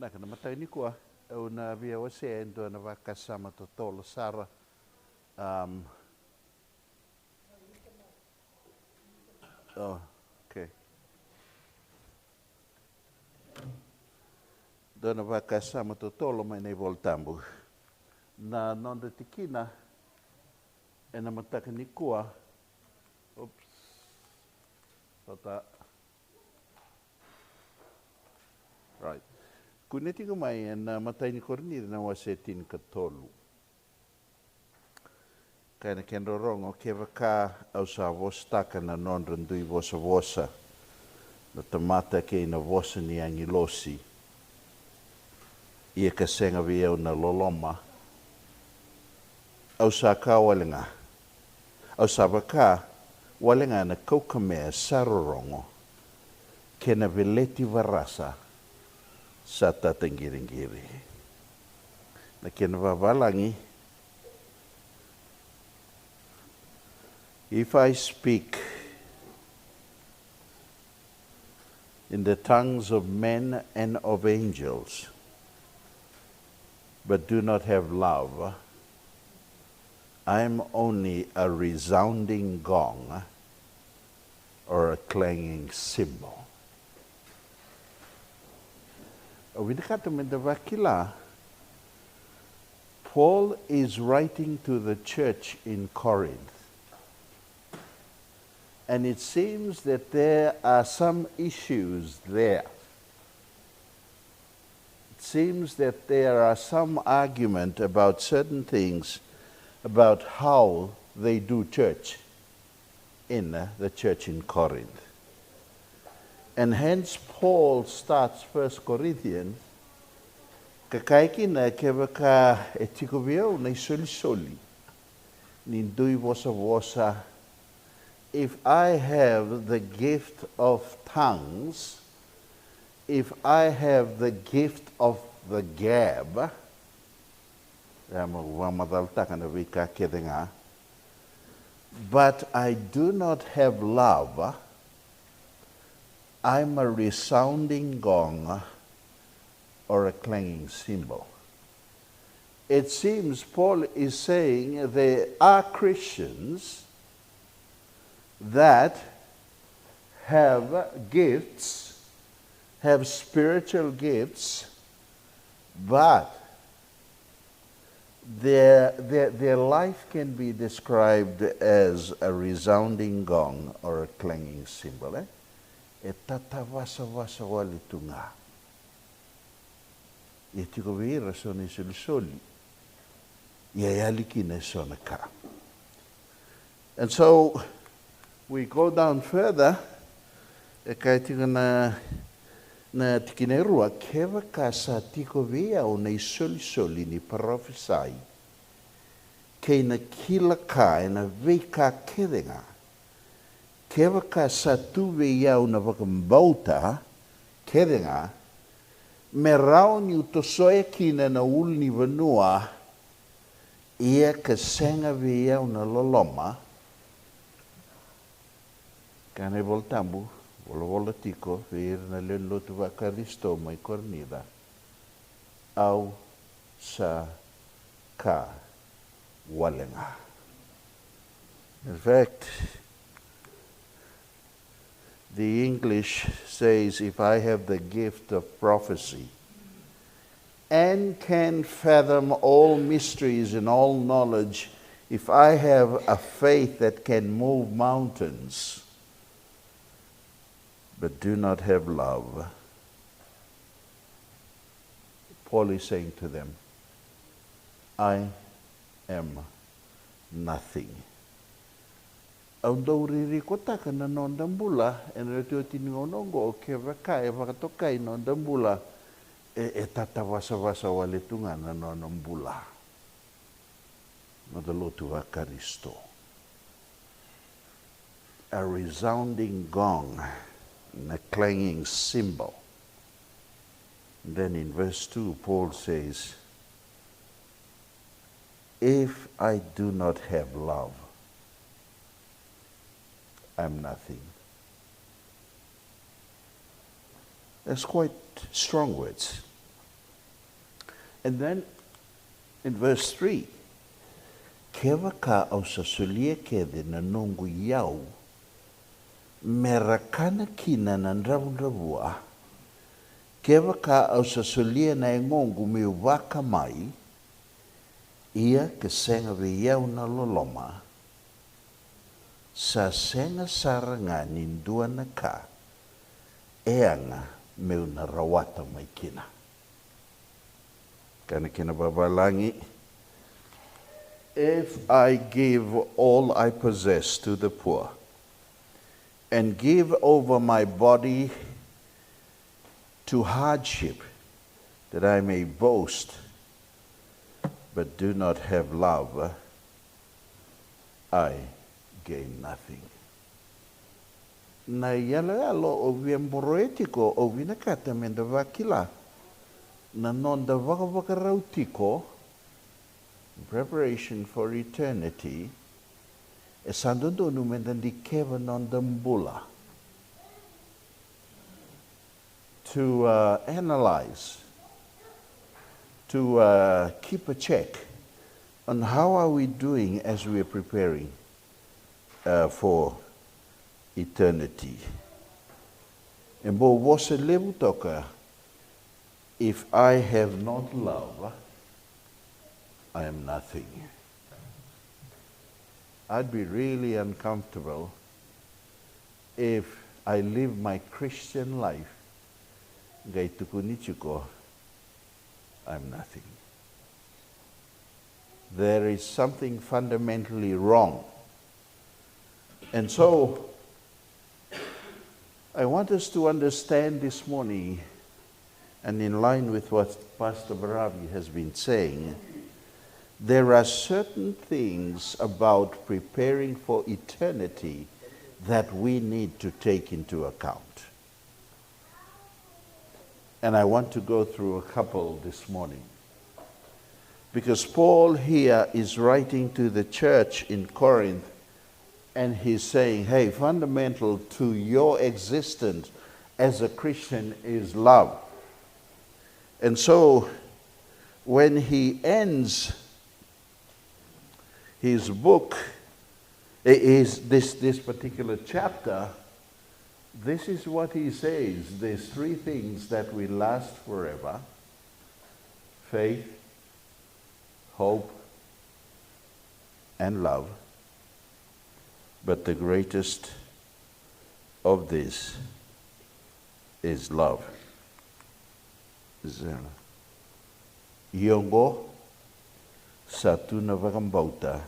Naka na matai ni kua au na via wase endo na vakasama to tolo sara. Oh, okay. Dona vakasama to tolo mai nei voltambu. Na nonda tikina e na mataka ni kua. Oops. Right. Kuneti ko mai e na matai ni korni na wase tin ka tolu. Kaina ken rorongo ke waka au sa vostaka na nondan dui vosa. Na tamata ke ina vosa ni angilosi. Ia ka senga viau na loloma. Au sa ka walenga. Au sa waka walenga na kaukamea sarorongo. Ke na veleti varasa sa tatangiringiri. Na ke na wawalangi. If I speak in the tongues of men and of angels, but do not have love, I am only a resounding gong or a clanging cymbal. Paul is writing to the church in Corinth. And it seems that there are some issues there. It seems that there are some argument about certain things, about how they do church in the church in Corinth. And hence Paul starts 1 Corinthians, kakaikina kevaka etikoviau nei soli, nin dui vosa. If I have the gift of tongues, if I have the gift of the gab, but I do not have love, I'm a resounding gong or a clanging cymbal. It seems Paul is saying there are Christians that have gifts, have spiritual gifts, but their life can be described as a resounding gong or a clanging cymbal. E tatavasa walitunga. E tiko vira soni soli. E alikine sonaka. And so we go down further, e kai tika na tikine rua, kewa ka sa tiko via o nei soli ni prophesy. Kei na kila ka e na veika kedenga. Kewa ka sa tuwe iau na wakambauta, kedenga, me rao ni utosoe kina na ulni vanua, ia ka senga vi iau na loloma, Kane voltambu, vola tiko, vir na len lotu vakaristo mai kornida. Au sa ka walenga. In fact, the English says, if I have the gift of prophecy and can fathom all mysteries and all knowledge, if I have a faith that can move mountains, but do not have love, Paul is saying to them, I am nothing. Au dauriri ko taka na nondambula, e na teo tiningonongo o ke waka e wakatokai nondambula, e tata wasa waletunga na nondambula. Na the lotu vakaristo. A resounding gong, a clanging cymbal. And then in verse 2, Paul says, if I do not have love, I'm nothing. That's quite strong words. And then in verse 3, Kewa ka au sasulia kede na nungu iau, merakana kina na ndravundravua, kewa ka au sasulia na ngongu mi waka mai, ia ke senga ve iau na loloma, sa senga saranga nindua na ka, eanga meu na rawata mai kina. Kana kina babalangi, if I give all I possess to the poor and give over my body to hardship that I may boast, but do not have love, I gain nothing. Na yala alo o viemboroetiko o vinakata menda vakila na nonda vakavakarautiko in preparation for eternity, e sandondonu mendandikeva nondambula to analyze, to keep a check on how are we doing as we are preparing for eternity. And bo was a level talker, if I have not love, I am nothing. I'd be really uncomfortable if I live my Christian life, gai tukunichuko, I'm nothing. There is something fundamentally wrong. And so, I want us to understand this morning, and in line with what Pastor Barabi has been saying, there are certain things about preparing for eternity that we need to take into account. And I want to go through a couple this morning. Because Paul here is writing to the church in Corinth, and he's saying, hey, fundamental to your existence as a Christian is love. And so when he ends his book, is this particular chapter, this is what he says. There's three things that will last forever: faith, hope, and love. But the greatest of this is love. Iongo satuna vakambauta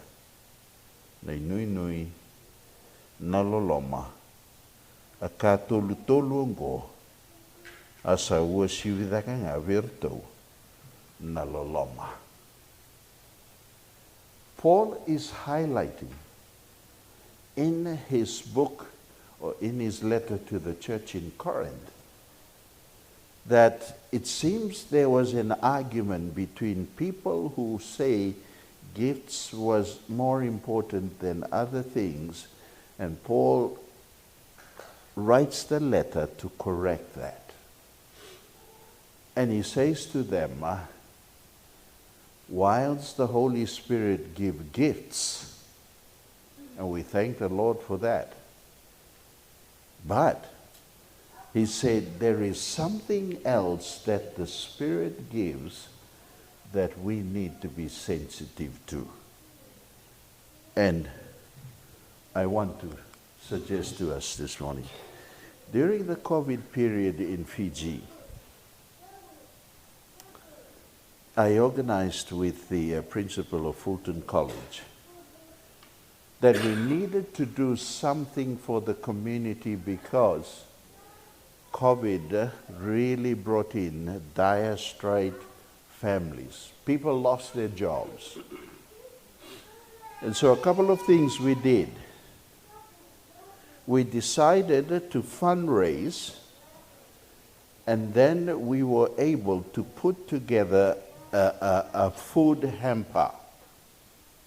na nui nui na loloma a ka tolu tolu ngo a sa ua siwidaka ngā virtou na loloma. Paul is highlighting in his book, or in his letter to the church in Corinth, that it seems there was an argument between people who say gifts was more important than other things, and Paul writes the letter to correct that. And he says to them, whilst the Holy Spirit gives gifts, and we thank the Lord for that, but he said there is something else that the Spirit gives that we need to be sensitive to. And I want to suggest to us this morning, during the COVID period in Fiji, I organized with the principal of Fulton College that we needed to do something for the community because COVID really brought in dire strait families. People lost their jobs. And so a couple of things we did. We decided to fundraise, and then we were able to put together a food hamper,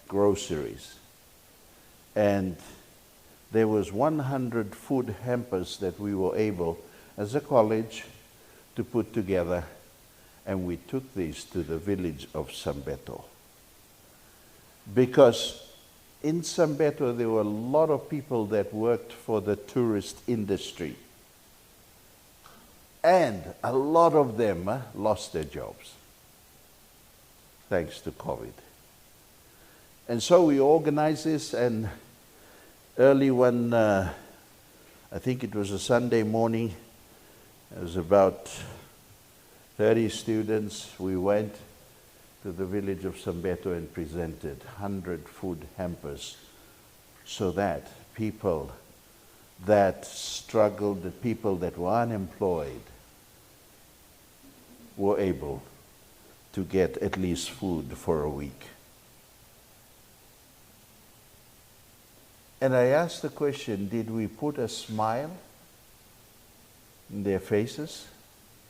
groceries. And there was 100 food hampers that we were able, as a college, to put together. and we took these to the village of Sambeto. Because in Sambeto there were a lot of people that worked for the tourist industry. And a lot of them lost their jobs, thanks to COVID. And so we organized this, and early one, I think it was a Sunday morning, it was about 30 students. We went to the village of Sambeto and presented 100 food hampers so that people that struggled, the people that were unemployed, were able to get at least food for a week. And I asked the question, did we put a smile in their faces,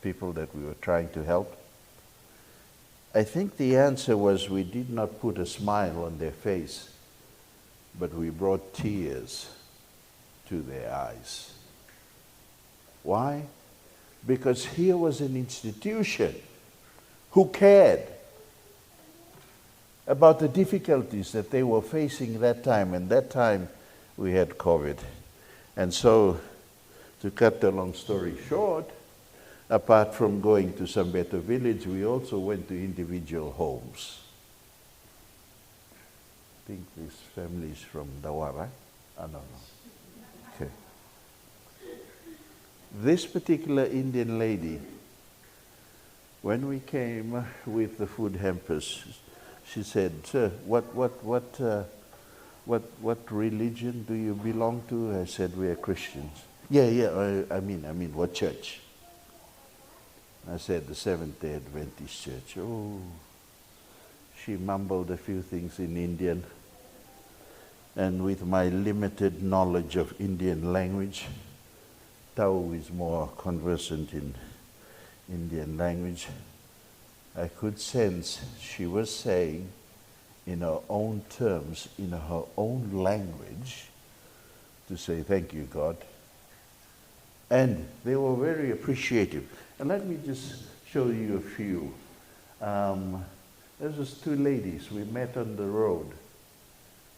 people that we were trying to help? I think the answer was we did not put a smile on their face, but we brought tears to their eyes. Why? Because here was an institution who cared about the difficulties that they were facing that time, and that time we had COVID. And so, to cut the long story short, apart from going to Sambeto village, we also went to individual homes. I think this family is from Dawara. I don't know. Okay. This particular Indian lady, when we came with the food hampers, she said, "Sir, what religion do you belong to?" I said, "We are Christians." I mean, what church? I said, "The Seventh-day Adventist Church." Oh, she mumbled a few things in Indian, and with my limited knowledge of Indian language, Tau is more conversant in Indian language, I could sense she was saying in her own terms, in her own language, to say, "Thank you, God." And they were very appreciative. And let me just show you a few. There was two ladies we met on the road,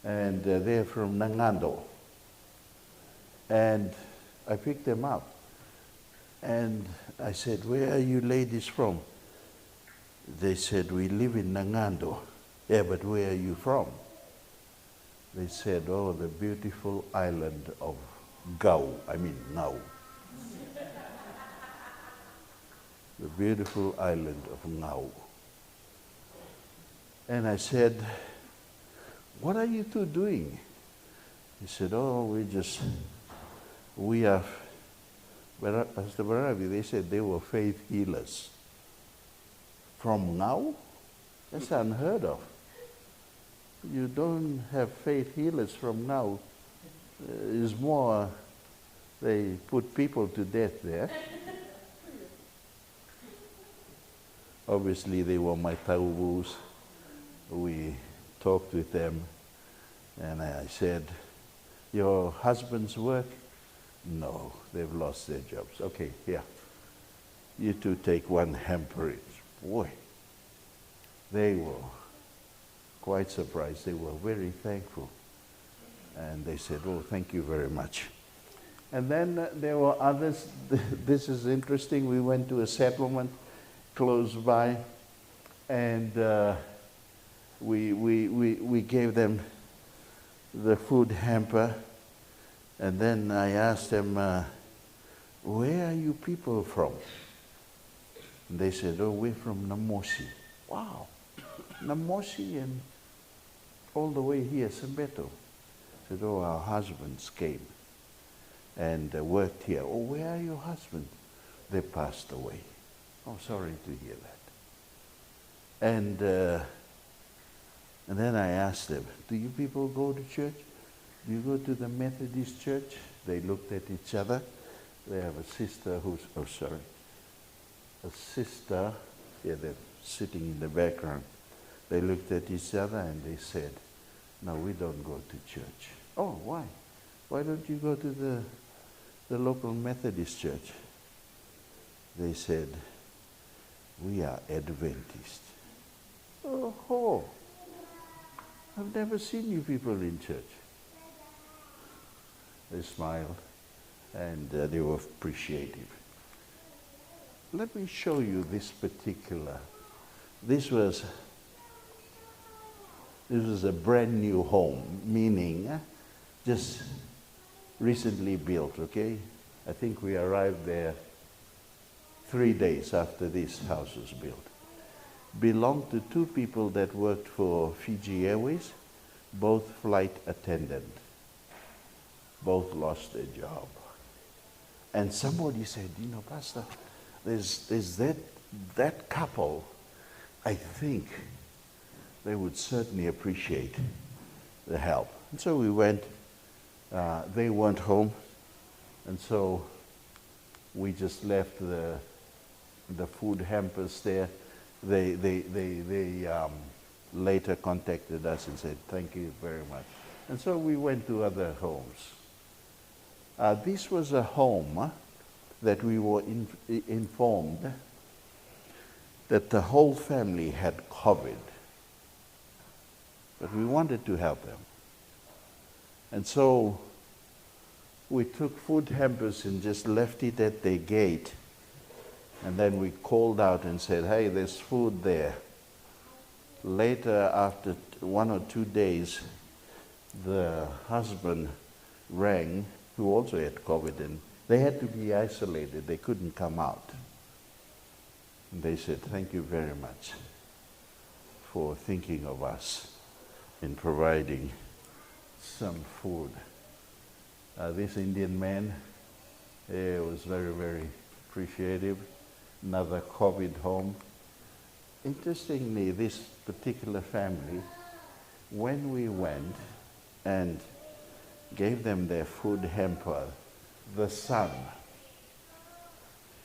and they're from Nangando. And I picked them up, and I said, "Where are you ladies from?" They said, "We live in Nangando." "Yeah, but where are you from?" They said, "Oh, the beautiful island of Ngau. The beautiful island of Ngau." And I said, "What are you two doing?" He said, "Oh, we are," Pastor Barabi, they said they were faith healers. From Ngau? That's unheard of. You don't have faith healers from Ngau. It's more, they put people to death there. Obviously, they were my taubus. We talked with them, and I said, "Your husbands work?" "No, they've lost their jobs." "Okay, here. You two take one hamper each." Boy, they were quite surprised. They were very thankful. And they said, "Oh, thank you very much." And then there were others. This is interesting. We went to a settlement close by, and we gave them the food hamper. And then I asked them, "Where are you people from?" And they said, "Oh, we're from Namosi." Wow, Namosi and all the way here, Sambeto. Said, "Oh, our husbands came and worked here." "Oh, where are your husbands?" "They passed away." "Oh, sorry to hear that." And then I asked them, "Do you people go to church? Do you go to the Methodist church?" They looked at each other. They have a sister who's, a sister, yeah, they're sitting in the background. They looked at each other and they said, "No, we don't go to church." "Oh, why? Why don't you go to the local Methodist church?" They said, We are Adventist. Oh, I've never seen you people in church. They smiled and they were appreciative. Let me show you this particular. This was a brand new home, meaning just recently built, okay? I think we arrived there 3 days after this house was built. Belonged to two people that worked for Fiji Airways, both flight attendant. Both lost their job. And somebody said, you know, Pastor, there's that couple, I think they would certainly appreciate the help. And so we went, they weren't home, and so we just left the food hampers there. They later contacted us and said, thank you very much. And so we went to other homes. This was a home that we were informed that the whole family had COVID. But we wanted to help them. And so we took food hampers and just left it at their gate. And then we called out and said, hey, there's food there. Later, after 1 or 2 days, the husband rang, who also had COVID, and they had to be isolated. They couldn't come out. And they said, thank you very much for thinking of us in providing some food. This Indian man was very, very appreciative. Another COVID home. Interestingly, this particular family, when we went and gave them their food hamper, the son,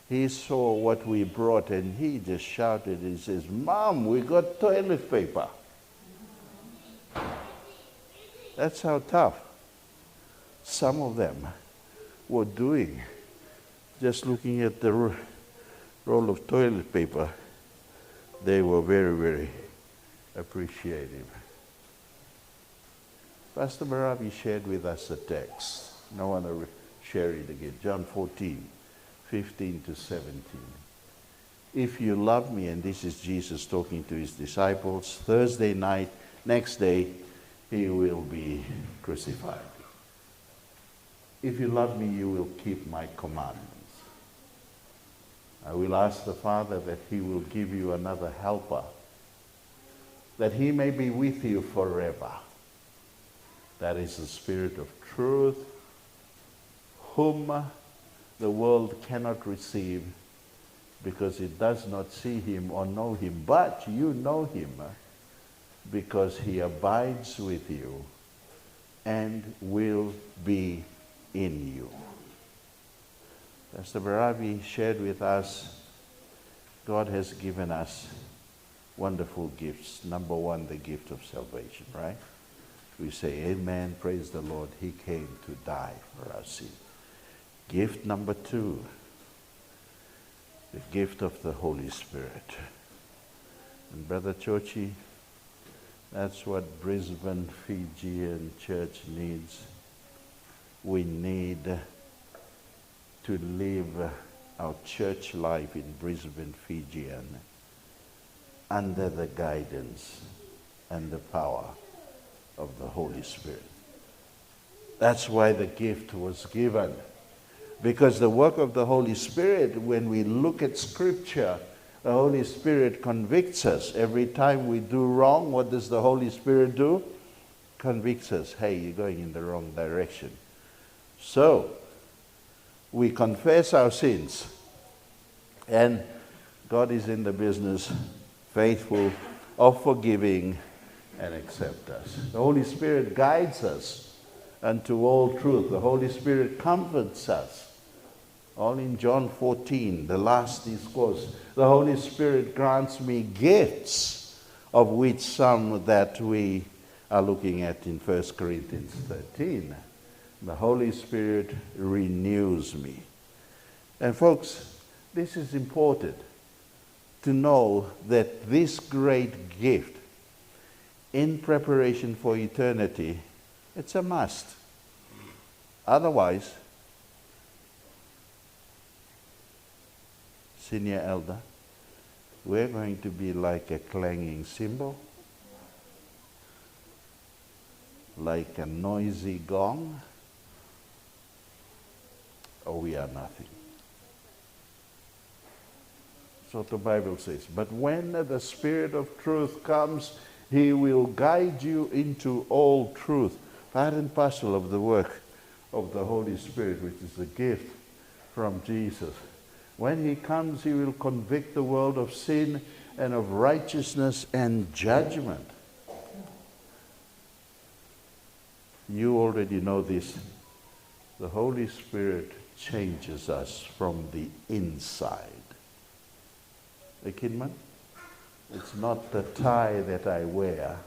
he saw what we brought and he just shouted, he says, Mom, we got toilet paper. That's how tough some of them were doing. Just looking at the roll of toilet paper, they were very, very appreciative. Pastor Maravi shared with us a text. I want to share it again. John 14, 15 to 17. If you love me, and this is Jesus talking to his disciples, Thursday night, next day, he will be crucified. If you love me, you will keep my commandments. I will ask the Father that he will give you another helper, that he may be with you forever. That is the Spirit of truth, whom the world cannot receive because it does not see him or know him. But you know him because he abides with you and will be in you. Pastor Baravi shared with us, God has given us wonderful gifts. Number one, the gift of salvation, right? We say, amen, praise the Lord. He came to die for our sin. Gift number two, the gift of the Holy Spirit. And Brother Chochi, that's what Brisbane Fijian church needs. We need to live our church life in Brisbane Fijian under the guidance and the power of the Holy Spirit. That's why the gift was given. Because the work of the Holy Spirit, when we look at Scripture, the Holy Spirit convicts us. Every time we do wrong, what does the Holy Spirit do? Convicts us. Hey, you're going in the wrong direction. So, we confess our sins. And God is in the business, faithful, of forgiving and accept us. The Holy Spirit guides us unto all truth. The Holy Spirit comforts us. All in John 14, the last discourse. The Holy Spirit grants me gifts, of which some that we are looking at in 1 Corinthians 13. The Holy Spirit renews me. And folks, this is important. to know that this great gift in preparation for eternity, it's a must. Otherwise, senior elder, we're going to be like a clanging cymbal, like a noisy gong, or we are nothing. That's what the Bible says. But when the Spirit of truth comes, He will guide you into all truth. Part and parcel of the work of the Holy Spirit, which is a gift from Jesus. When He comes, He will convict the world of sin and of righteousness and judgment. You already know this. The Holy Spirit changes us from the inside. The Kidman? It's not the tie that I wear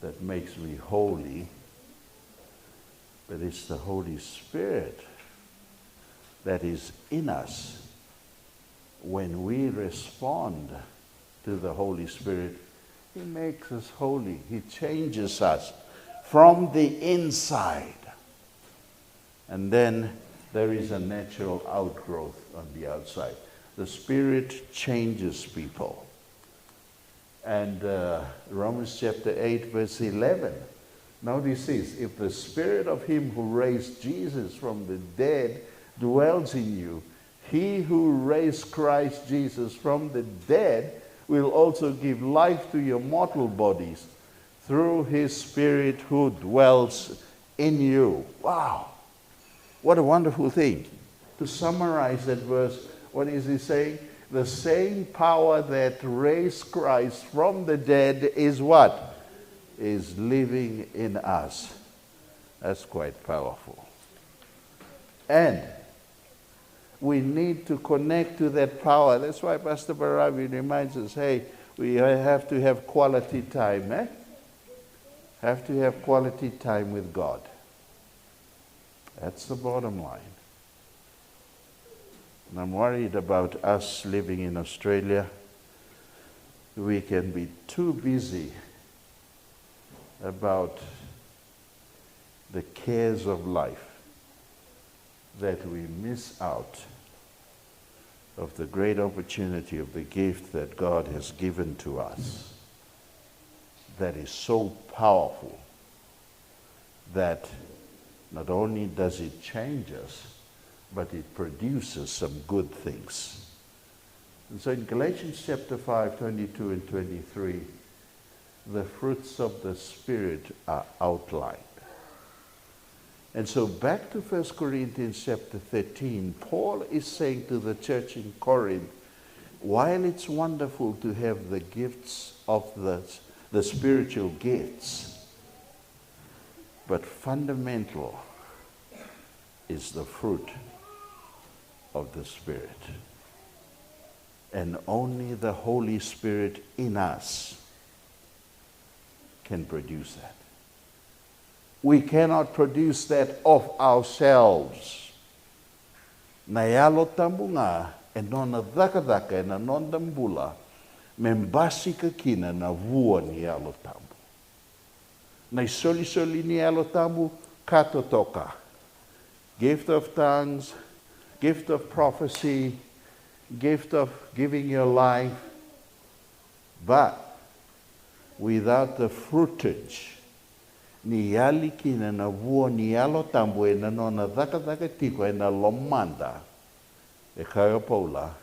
that makes me holy, but it's the Holy Spirit that is in us. When we respond to the Holy Spirit, He makes us holy. He changes us from the inside. And then there is a natural outgrowth on the outside. The Spirit changes people. And Romans chapter 8, verse 11. Notice this: if the Spirit of Him who raised Jesus from the dead dwells in you, He who raised Christ Jesus from the dead will also give life to your mortal bodies through His Spirit who dwells in you. Wow! What a wonderful thing. To summarize that verse, what is he saying? The same power that raised Christ from the dead is what? Is living in us. That's quite powerful. And we need to connect to that power. That's why Pastor Barabi reminds us, hey, we have to have quality time, eh? Have to have quality time with God. That's the bottom line. And I'm worried about us living in Australia. We can be too busy about the cares of life that we miss out of the great opportunity of the gift that God has given to us, that is so powerful that not only does it change us, but it produces some good things. And so in Galatians chapter 5, 22 and 23, the fruits of the Spirit are outlined. And so back to 1 Corinthians chapter 13, Paul is saying to the church in Corinth, while it's wonderful to have the gifts of the spiritual gifts, but fundamental is the fruit of the Spirit. And only the Holy Spirit in us can produce that. We cannot produce that of ourselves. Na yalo tambunga e nona dhaka e na nondambula membasi ka kina na vua ni yalo tambu. Na soli ni yalo tambu kato toka. Gift of tongues, gift of prophecy, gift of giving your life. But without the fruitage, ni yali kina na vua ni yalo tambu e na nona dhaka tiko e na lomanda e kaya paula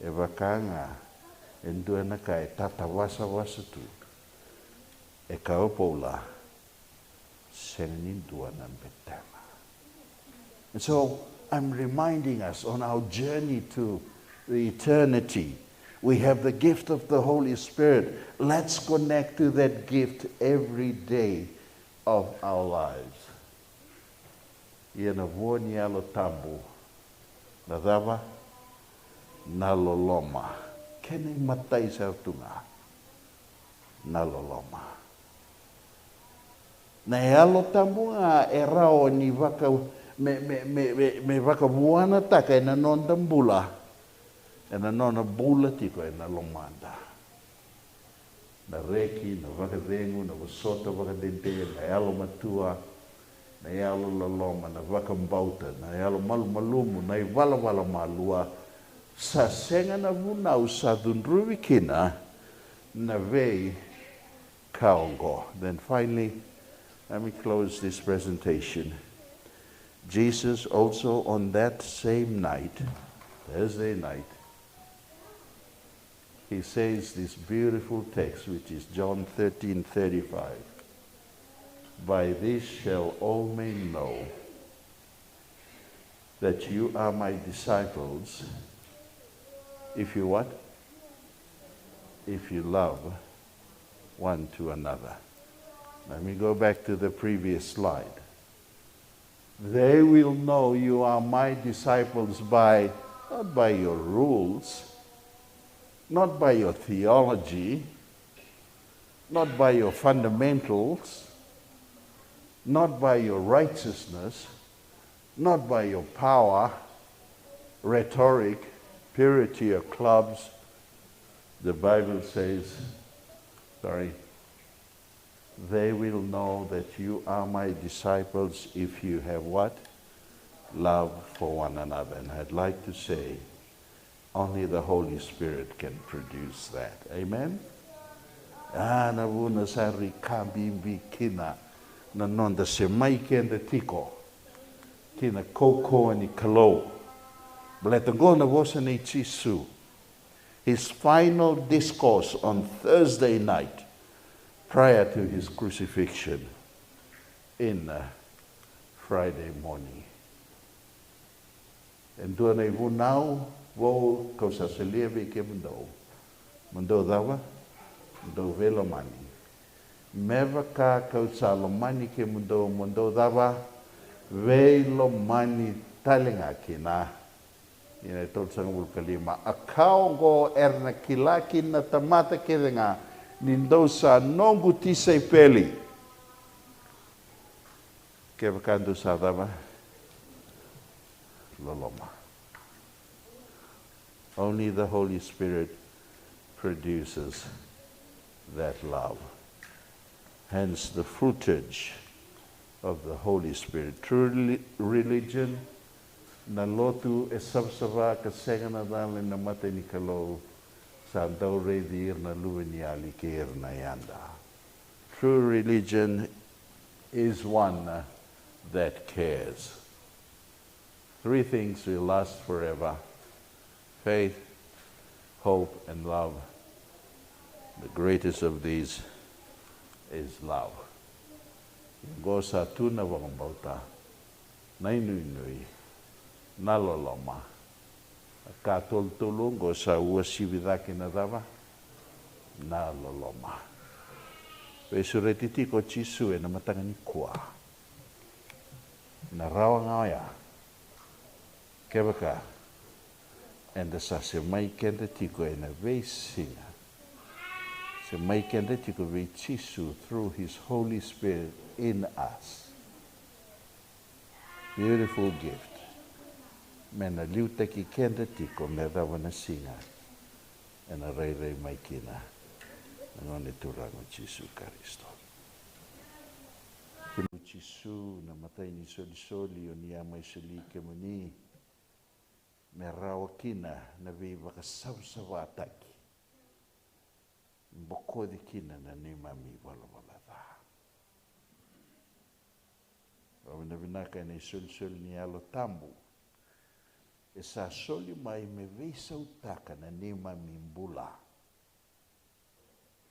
e vakanga e nduena ka e tata wasa tu e kaya paula senin duana betama. And so I'm reminding us on our journey to the eternity, we have the gift of the Holy Spirit. Let's connect to that gift every day of our lives. Ia na vua ni alo tambu, na dava, na loloma. Kene matai sa tunga, na loloma. Na alo tambu nga e rao ni vaka me vaka vuana taka e na non tambula. E na no na bula tiko e na lomanda. Na reki, na wakadengu, na wasota wakadente, na yalo matua, na yalo laloma, na wakambauta, na yalo malu malumu, na iwala wala malua, sa senga na vunau sa dunruwi kina, na vei kaongo. Then finally, let me close this presentation. Jesus also on that same night, Thursday night, he says this beautiful text, which is John 13:35. By this shall all men know that you are my disciples, if you what? If you love one to another. Let me go back to the previous slide. They will know you are my disciples by, not by your rules, not by your theology, not by your fundamentals, not by your righteousness, not by your power, rhetoric, purity of clubs. The Bible says, they will know that you are my disciples if you have what? Love for one another. And I'd like to say, only the Holy Spirit can produce that. Amen? Na vuna sari kabimbi kina na nonda se mai kenda tiko kina koko ni kalo. Bletangona was an Chisu. His final discourse on Thursday night prior to his crucifixion in Friday morning. And do I now wo kausa se leve ke mundo dawa mundo velo mani meva ka kausa lo mani ke mundo dawa velo mani talinga kina ina tol sang bul kalima akao go erna kilaki na tamata kedenga nindo sa nongu tisei peli ke vakando sa dawa loloma. Only the Holy Spirit produces that love. Hence the fruitage of the Holy Spirit. True religion, na lotu e sabsava ka segana dale na mate ni kalo sa daure dir na lueni ali keir na yanda. True religion is one that cares. Three things will last forever. Faith, hope, and love. The greatest of these is love. Go sa tuna wangambauta, nai nui, naloloma. Ka toltolo go sa ua sividaki na dava, naloloma. Pesuretiti ko chisu e na matanga ni kua. Na rawa ngaya. Kebaka. And the sa se mai kenda tiko e na vei singa. Se mai kenda tiko vei chisu through his Holy Spirit in us. Beautiful gift. Mena liutaki kenda tiko me rawana singa. E na rei mai kina. Ngone turango Chisu Karisto. Kimu Chisu na matai ni soli o ni amai soli kemuni. Me rawa kina na vei wakasawsawa ataki. Mboko di kina na nema mi wala da. Wawina vinaka ni soli ni alo tambu. E sa soli mai me vei sautaka na nema mi mbula.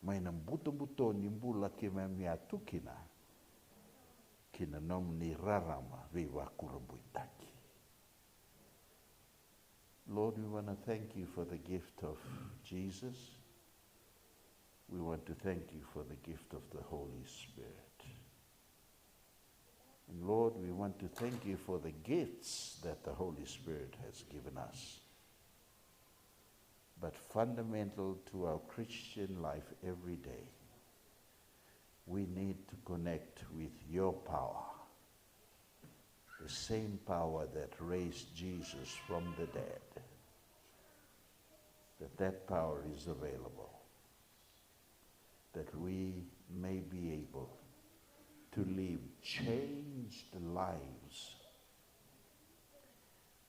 Mai na mbuto ni mbula ke me mi atukina. Kina nom ni rarama vei wakura buitaki. Lord, we want to thank you for the gift of Jesus. We want to thank you for the gift of the Holy Spirit. And Lord, we want to thank you for the gifts that the Holy Spirit has given us. But fundamental to our Christian life every day, we need to connect with your power. The same power that raised Jesus from the dead. that power is available, that we may be able to live changed lives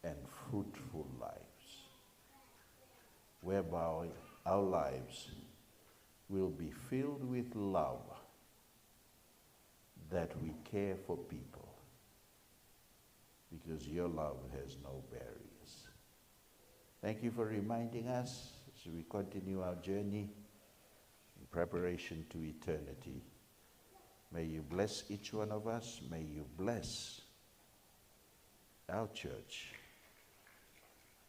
and fruitful lives, whereby our lives will be filled with love, that we care for people, because your love has no barriers. Thank you for reminding us as we continue our journey in preparation to eternity. May you bless each one of us. May you bless our church.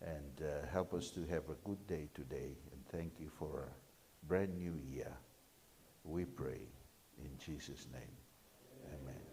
And help us to have a good day today. And thank you for a brand new year. We pray in Jesus' name. Amen.